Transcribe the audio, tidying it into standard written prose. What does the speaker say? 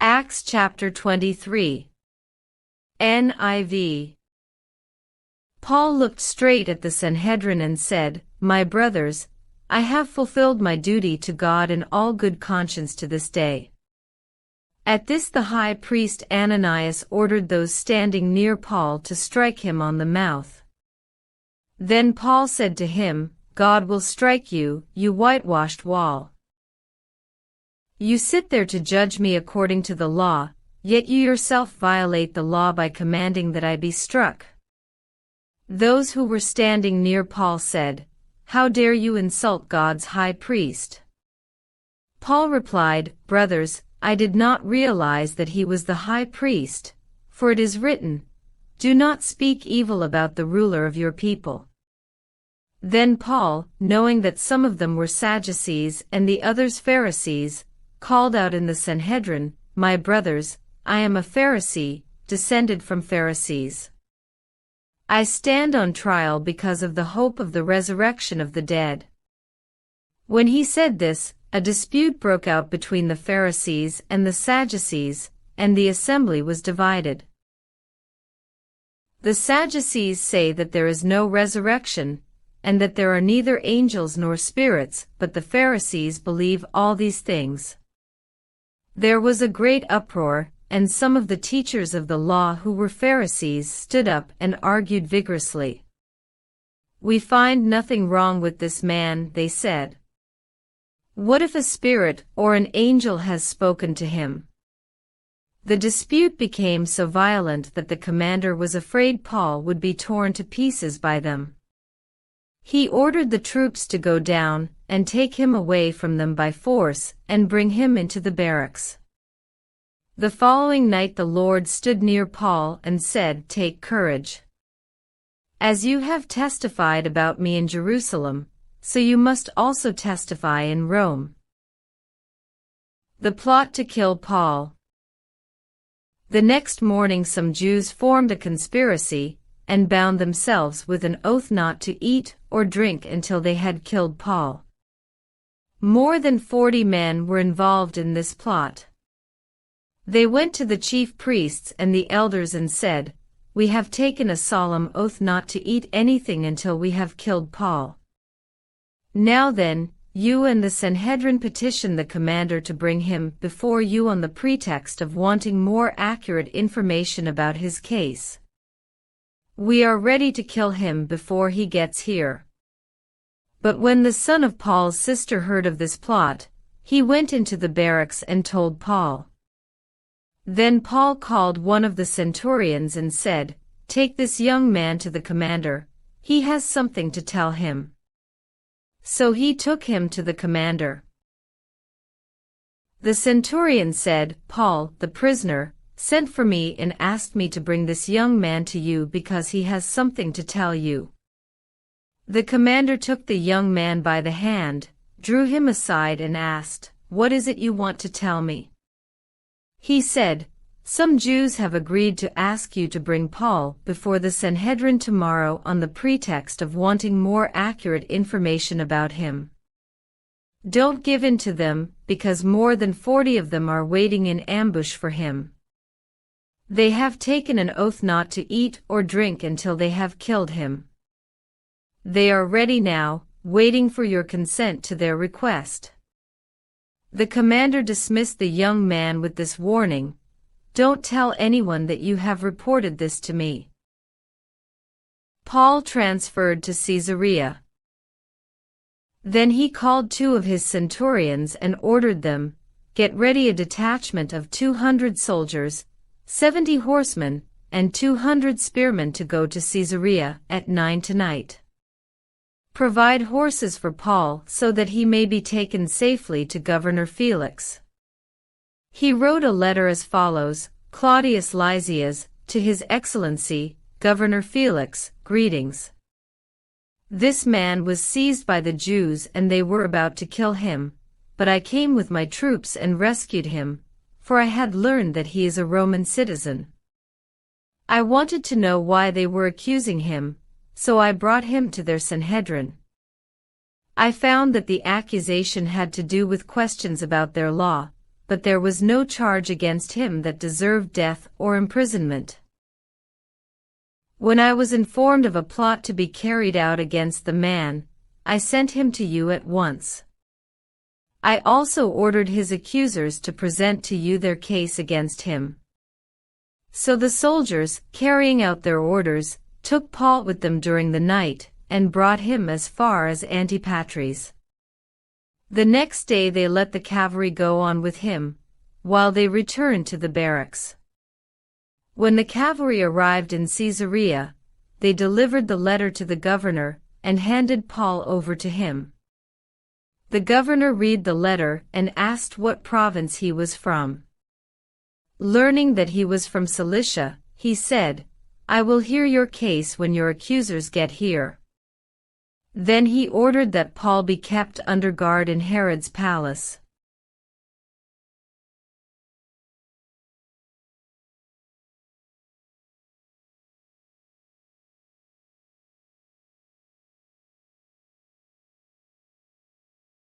Acts chapter 23. NIV. Paul looked straight at the Sanhedrin and said, "My brothers, I have fulfilled my duty to God in all good conscience to this day." At this the high priest Ananias ordered those standing near Paul to strike him on the mouth. Then Paul said to him, "God will strike you, you whitewashed wall. You sit there to judge me according to the law, yet you yourself violate the law by commanding that I be struck." Those who were standing near Paul said, "How dare you insult God's high priest?" Paul replied, "Brothers, I did not realize that he was the high priest, for it is written, 'Do not speak evil about the ruler of your people.'" Then Paul, knowing that some of them were Sadducees and the others Pharisees, called out in the Sanhedrin, "My brothers, I am a Pharisee, descended from Pharisees. I stand on trial because of the hope of the resurrection of the dead." When he said this, a dispute broke out between the Pharisees and the Sadducees, and the assembly was divided. The Sadducees say that there is no resurrection, and that there are neither angels nor spirits, but the Pharisees believe all these things. There was a great uproar, and some of the teachers of the law who were Pharisees stood up and argued vigorously. "We find nothing wrong with this man," they said. "What if a spirit or an angel has spoken to him?" The dispute became so violent that the commander was afraid Paul would be torn to pieces by them. He ordered the troops to go down and take him away from them by force and bring him into the barracks. The following night the Lord stood near Paul and said, "Take courage. As you have testified about me in Jerusalem, so you must also testify in Rome." The plot to kill Paul. The next morning some Jews formed a conspiracy and bound themselves with an oath not to eat or drink until they had killed Paul. More than 40 men were involved in this plot. They went to the chief priests and the elders and said, "We have taken a solemn oath not to eat anything until we have killed Paul. Now then, you and the Sanhedrin petition the commander to bring him before you on the pretext of wanting more accurate information about his case. We are ready to kill him before he gets here." But when the son of Paul's sister heard of this plot, he went into the barracks and told Paul. Then Paul called one of the centurions and said, "Take this young man to the commander, he has something to tell him." So he took him to the commander. The centurion said, "Paul, the prisoner, sent for me and asked me to bring this young man to you because he has something to tell you." The commander took the young man by the hand, drew him aside and asked, "What is it you want to tell me?" He said, "Some Jews have agreed to ask you to bring Paul before the Sanhedrin tomorrow on the pretext of wanting more accurate information about him. Don't give in to them, because more than 40 of them are waiting in ambush for him. They have taken an oath not to eat or drink until they have killed him. They are ready now, waiting for your consent to their request." The commander dismissed the young man with this warning, "Don't tell anyone that you have reported this to me." Paul transferred to Caesarea. Then he called 2 of his centurions and ordered them, "Get ready a detachment of 200 soldiers, 70 horsemen, and 200 spearmen to go to Caesarea at 9 tonight. Provide horses for Paul so that he may be taken safely to Governor Felix." He wrote a letter as follows, "Claudius Lysias, to His Excellency, Governor Felix, greetings. This man was seized by the Jews and they were about to kill him, but I came with my troops and rescued him, for I had learned that he is a Roman citizen. I wanted to know why they were accusing him, so I brought him to their Sanhedrin. I found that the accusation had to do with questions about their law, but there was no charge against him that deserved death or imprisonment. When I was informed of a plot to be carried out against the man, I sent him to you at once. I also ordered his accusers to present to you their case against him. So the soldiers, carrying out their orders, took Paul with them during the night, and brought him as far as Antipatris. The next day they let the cavalry go on with him, while they returned to the barracks. When the cavalry arrived in Caesarea, they delivered the letter to the governor, and handed Paul over to him. The governor read the letter and asked what province he was from. Learning that he was from Cilicia, he said, "I will hear your case when your accusers get here." Then he ordered that Paul be kept under guard in Herod's palace.